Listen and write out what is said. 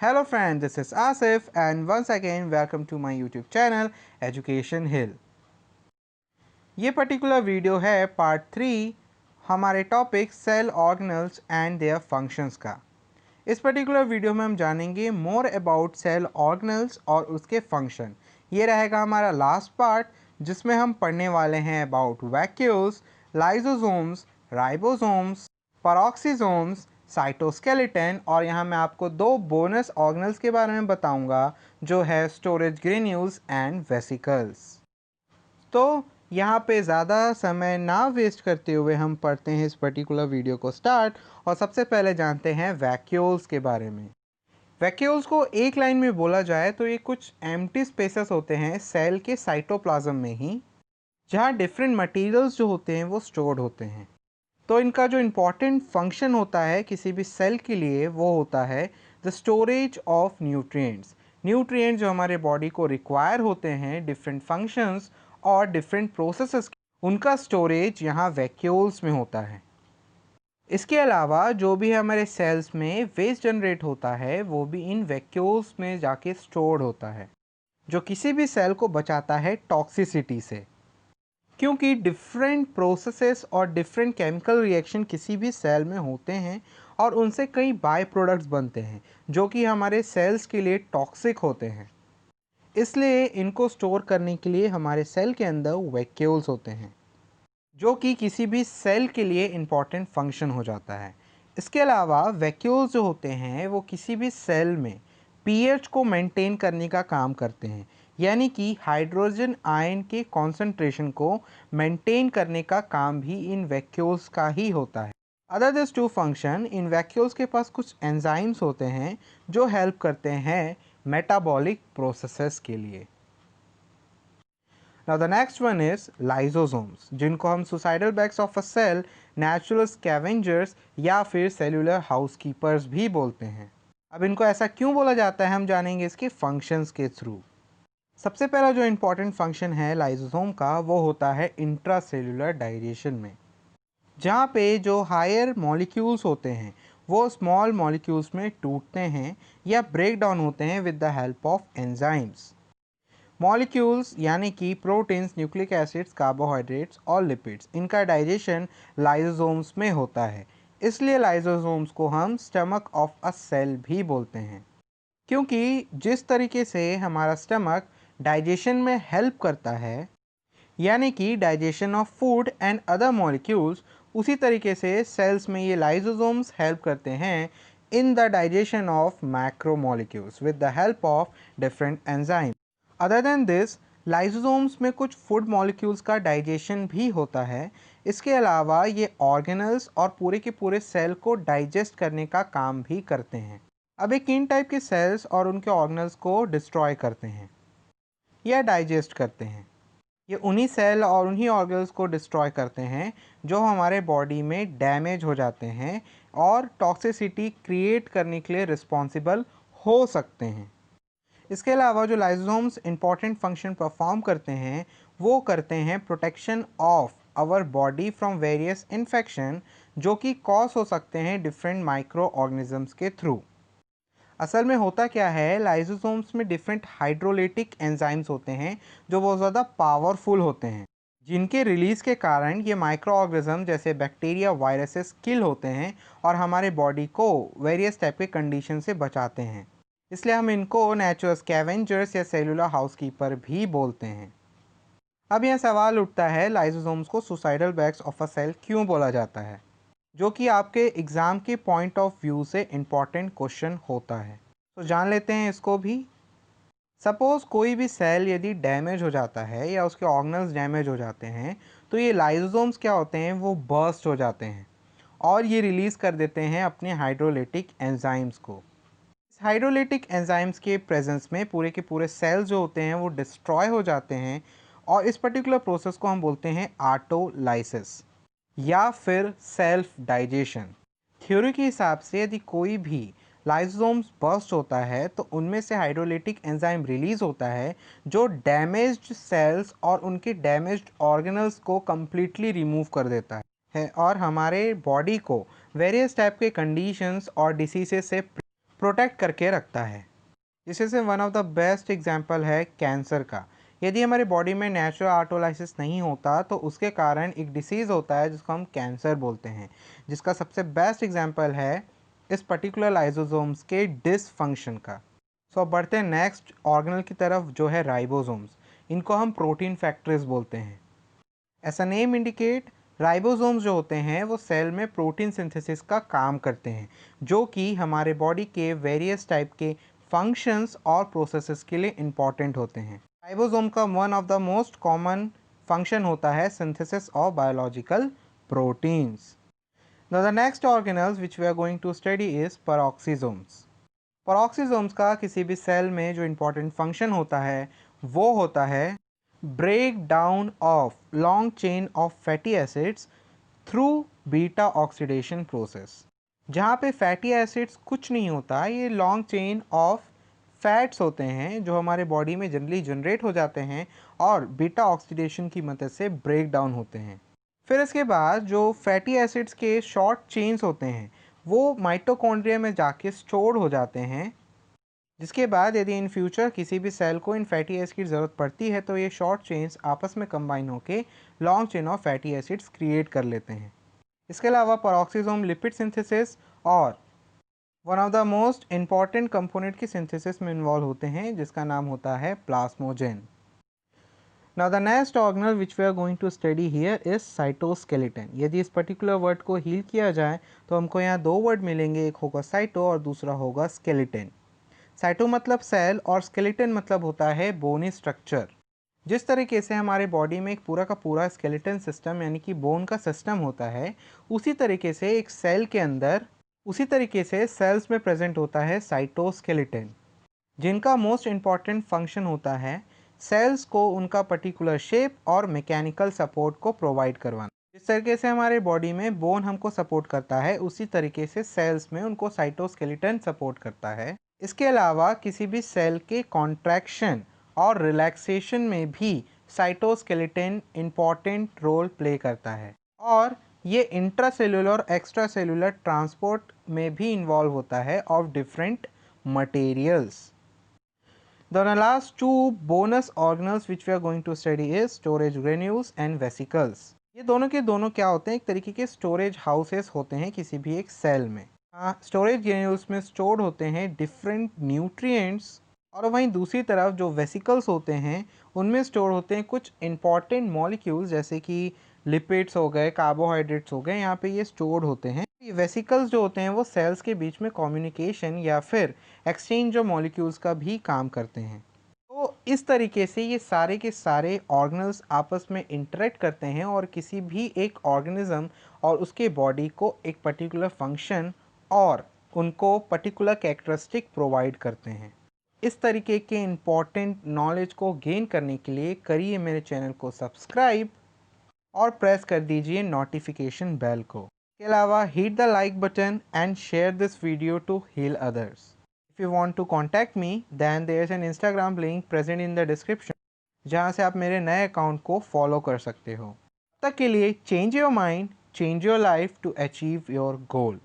Hello friends, this is Asif and once again welcome to my YouTube channel Education Hill। ये particular video है part 3 हमारे topic cell organelles and their functions का। इस particular video में हम जानेंगे more about cell organelles और उसके फंक्शन। ये रहेगा हमारा लास्ट पार्ट जिसमें हम पढ़ने वाले हैं about vacuoles, lysosomes, ribosomes, पेरोक्सीसोम्स, cytoskeleton और यहाँ मैं आपको दो बोनस ऑर्गेनल्स के बारे में बताऊंगा जो है स्टोरेज ग्रेन्यूल्स एंड वेसिकल्स। तो यहाँ पे ज़्यादा समय ना वेस्ट करते हुए हम पढ़ते हैं इस पर्टिकुलर वीडियो को स्टार्ट और सबसे पहले जानते हैं वैक्यूल्स के बारे में। वैक्यूल्स को एक लाइन में बोला जाए तो ये कुछ एम्प्टी स्पेसेस होते हैं सेल के साइटोप्लाज्म में ही, जहाँ डिफरेंट मटेरियल्स जो होते हैं वो स्टोर्ड होते हैं। तो इनका जो इम्पॉर्टेंट फंक्शन होता है किसी भी सेल के लिए वो होता है the storage of nutrients. Nutrients जो हमारे बॉडी को रिक्वायर होते हैं डिफरेंट फंक्शंस और डिफरेंट प्रोसेसेस, उनका स्टोरेज यहाँ वैक्यूल्स में होता है। इसके अलावा जो भी हमारे सेल्स में वेस्ट जनरेट होता है वो भी इन वैक्यूल्स में जाके स्टोर्ड होता है, जो किसी भी सेल को बचाता है टॉक्सिसिटी से। क्योंकि डिफरेंट प्रोसेसेस और डिफरेंट केमिकल रिएक्शन किसी भी सेल में होते हैं और उनसे कई बाय प्रोडक्ट्स बनते हैं जो कि हमारे सेल्स के लिए टॉक्सिक होते हैं। इसलिए इनको स्टोर करने के लिए हमारे सेल के अंदर वैक्यूल्स होते हैं, जो कि किसी भी सेल के लिए इम्पॉर्टेंट फंक्शन हो जाता है। इसके अलावा वैक्यूल्स जो होते हैं वो किसी भी सेल में पीएच को मेंटेन करने का काम करते हैं, यानी कि हाइड्रोजन आयन के कॉन्सेंट्रेशन को मेंटेन करने का काम भी इन वैक्यूल्स का ही होता है। अदर दिस टू फंक्शन, इन वैक्यूल्स के पास कुछ एंजाइम्स होते हैं जो हेल्प करते हैं मेटाबॉलिक प्रोसेसेस के लिए। Now the next one is lysosomes, जिनको हम suicidal bags of a cell, natural scavengers या फिर cellular housekeepers भी बोलते हैं। अब इनको ऐसा क्यों बोला जाता है हम जानेंगे इसके फंक्शंस के थ्रू। सबसे पहला जो इम्पोर्टेंट फंक्शन है लाइसोसोम का वो होता है इंट्रासेल्युलर डाइजेशन में, जहाँ पे जो हायर मॉलिक्यूल्स होते हैं वो स्मॉल मॉलिक्यूल्स में टूटते हैं या ब्रेक डाउन होते हैं with the help of enzymes. Molecules यानी कि प्रोटीन्स, न्यूक्लिक एसिड्स, कार्बोहाइड्रेट्स और लिपिड्स, इनका डाइजेशन लाइसोसोम्स में होता है। इसलिए लाइसोसोम्स को हम स्टमक ऑफ अ सेल भी बोलते हैं, क्योंकि जिस तरीके से हमारा स्टमक डाइजेशन में हेल्प करता है, यानी कि digestion of food and other molecules, उसी तरीके से सेल्स में ये लाइसोसोम्स हेल्प करते हैं in the digestion of macro molecules with the help of different enzyme. Other than this, lysosomes में कुछ फूड मॉलिक्यूल्स का डाइजेशन भी होता है। इसके अलावा ये ऑर्गेनल्स और पूरे के पूरे सेल को डाइजेस्ट करने का काम भी करते हैं। अब ये किन टाइप के सेल्स और उनके ऑर्गेनल्स को डिस्ट्रॉय करते हैं या डाइजेस्ट करते हैं? ये उन्हीं सेल और उन्हीं ऑर्गेनल्स को डिस्ट्रॉय करते हैं जो हमारे बॉडी में डैमेज हो जाते हैं और टॉक्सिसिटी क्रिएट करने के लिए रिस्पॉन्सिबल हो सकते हैं। इसके अलावा जो लाइसोसोम्स इंपॉर्टेंट फंक्शन परफॉर्म करते हैं वो करते हैं protection of our body from various infection, जो कि कॉज हो सकते हैं डिफरेंट माइक्रो ऑर्गेनिजम्स के थ्रू। असल में होता क्या है, लाइसोसोम्स में डिफरेंट हाइड्रोलिटिक एंजाइम्स होते हैं जो बहुत ज़्यादा पावरफुल होते हैं, जिनके रिलीज़ के कारण ये माइक्रो ऑर्गेनिज्म जैसे बैक्टीरिया, वायरसेस किल होते हैं और हमारे बॉडी को वेरियस टाइप के कंडीशन से बचाते हैं। इसलिए हम इनको नेचुरल स्कैवेंजर्स या सेलुलर हाउसकीपर भी बोलते हैं। अब यह सवाल उठता है लाइसोसोम्स को suicidal bags of a cell क्यों बोला जाता है, जो कि आपके एग्ज़ाम के पॉइंट ऑफ व्यू से इम्पॉर्टेंट क्वेश्चन होता है। तो जान लेते हैं इसको भी। सपोज़ कोई भी सेल यदि डैमेज हो जाता है या उसके ऑर्गेनल्स डैमेज हो जाते हैं तो ये लाइसोसोम्स क्या होते हैं, वो बर्स्ट हो जाते हैं और ये रिलीज़ कर देते हैं अपने हाइड्रोलिटिक एंजाइम्स को। इस हाइड्रोलिटिक एंजाइम्स के प्रेजेंस में पूरे के पूरे सेल्स जो होते हैं वो डिस्ट्रॉय हो जाते हैं और इस पर्टिकुलर प्रोसेस को हम बोलते हैं ऑटोलाइसिस या फिर सेल्फ डाइजेशन। थ्योरी के हिसाब से यदि कोई भी लाइसोसोम्स बर्स्ट होता है तो उनमें से हाइड्रोलिटिक एंजाइम रिलीज होता है जो डैमेज्ड सेल्स और उनके डैमेज्ड ऑर्गेनल्स को कम्प्लीटली रिमूव कर देता है और हमारे बॉडी को वेरियस टाइप के कंडीशंस और डिसीजेस से प्रोटेक्ट करके रखता है। जिससे से one of the best example है कैंसर का। यदि हमारी बॉडी में नेचुरल ऑटोलाइसिस नहीं होता तो उसके कारण एक डिसीज़ होता है जिसको हम कैंसर बोलते हैं, जिसका सबसे बेस्ट एग्जांपल है इस पर्टिकुलर लाइसोसोम्स के डिसफंक्शन का। सो अब बढ़ते हैं नेक्स्ट ऑर्गेनल की तरफ, जो है राइबोसोम्स। इनको हम प्रोटीन फैक्ट्रीज बोलते हैं। ऐसा नेम इंडिकेट, राइबोसोम्स जो होते हैं वो सेल में प्रोटीन सिंथेसिस का काम करते हैं, जो कि हमारे बॉडी के वेरियस टाइप के फंक्शंस और प्रोसेसेस के लिए इम्पॉर्टेंट होते हैं। राइबोसोम का one of the most common function होता है synthesis of biological proteins. Now the next organelles which we are going to study is peroxisomes. Peroxisomes का किसी भी सेल में जो इम्पोर्टेंट फंक्शन होता है वो होता है break down of long chain of fatty acids through beta oxidation process. जहाँ पे फैटी एसिड्स कुछ नहीं होता, ये लॉन्ग चेन ऑफ फैट्स होते हैं जो हमारे बॉडी में जनरली जनरेट हो जाते हैं और बीटा ऑक्सीडेशन की मदद से ब्रेक डाउन होते हैं। फिर इसके बाद जो फैटी एसिड्स के शॉर्ट चेन्स होते हैं वो माइटोकॉन्ड्रिया में जाके स्टोर हो जाते हैं, जिसके बाद यदि इन फ्यूचर किसी भी सेल को इन फैटी एसिड की ज़रूरत पड़ती है तो ये शॉर्ट चेन्स आपस में कंबाइन होकर long chain of fatty acids create कर लेते हैं। इसके अलावा पेरोक्सिसोम लिपिड सिंथेसिस और one of the most important component की सिंथेसिस में इन्वॉल्व होते हैं, जिसका नाम होता है प्लाज्मोजेन। Now the next organelle which we are going to study here is cytoskeleton. यदि इस पर्टिकुलर वर्ड को हील किया जाए तो हमको यहाँ दो वर्ड मिलेंगे, एक होगा साइटो और दूसरा होगा स्केलेटन। साइटो मतलब सेल और स्केलेटन मतलब होता है बोनी स्ट्रक्चर। जिस तरीके से हमारे बॉडी में एक पूरा का पूरा स्केलेटन सिस्टम यानी कि बोन का सिस्टम होता है, उसी तरीके से एक सेल के अंदर उसी तरीके से सेल्स में प्रेजेंट होता है साइटोस्केलेटन, जिनका मोस्ट इम्पॉर्टेंट फंक्शन होता है सेल्स को उनका पर्टिकुलर शेप और मैकेनिकल सपोर्ट को प्रोवाइड करवाना। जिस तरीके से हमारे बॉडी में बोन हमको सपोर्ट करता है, उसी तरीके से सेल्स में उनको साइटोस्केलेटन सपोर्ट करता है। इसके अलावा किसी भी सेल के कॉन्ट्रैक्शन और रिलैक्सेशन में भी साइटोस्केलेटन इम्पॉर्टेंट रोल प्ले करता है और ये इंट्रासेलुलर और एक्स्ट्रा सेलुलर ट्रांसपोर्ट में भी इन्वॉल्व होता है of different materials. The last two bonus organelles which we are going to study is storage granules and vesicles. ये दोनों के दोनों क्या होते हैं, एक तरीके के स्टोरेज हाउसेस होते हैं किसी भी एक सेल में। स्टोरेज ग्रेन्यूल्स में स्टोर्ड होते हैं डिफरेंट न्यूट्रिएंट्स और वहीं दूसरी तरफ जो वेसिकल्स होते हैं उनमें स्टोर होते हैं कुछ इंपॉर्टेंट मॉलिक्यूल्स जैसे कि लिपिड्स हो गए, कार्बोहाइड्रेट्स हो गए, यहाँ पे ये स्टोर्ड होते हैं। ये वेसिकल्स जो होते हैं वो सेल्स के बीच में कम्युनिकेशन या फिर एक्सचेंज ऑफ मॉलिक्यूल्स का भी काम करते हैं। तो इस तरीके से ये सारे के सारे ऑर्गेनल्स आपस में इंटरेक्ट करते हैं और किसी भी एक ऑर्गेनिज्म और उसके बॉडी को एक पर्टिकुलर फंक्शन और उनको पर्टिकुलर कैरेक्टरिस्टिक प्रोवाइड करते हैं। इस तरीके के इम्पॉर्टेंट नॉलेज को गेन करने के लिए करिए मेरे चैनल को सब्सक्राइब और प्रेस कर दीजिए नोटिफिकेशन बेल को। इसके अलावा hit the like button and share this video to heal others. If you want to contact me then there is an Instagram link present in the description, जहाँ से आप मेरे नए अकाउंट को फॉलो कर सकते हो। तब तक के लिए change your mind, change your life to achieve your goal.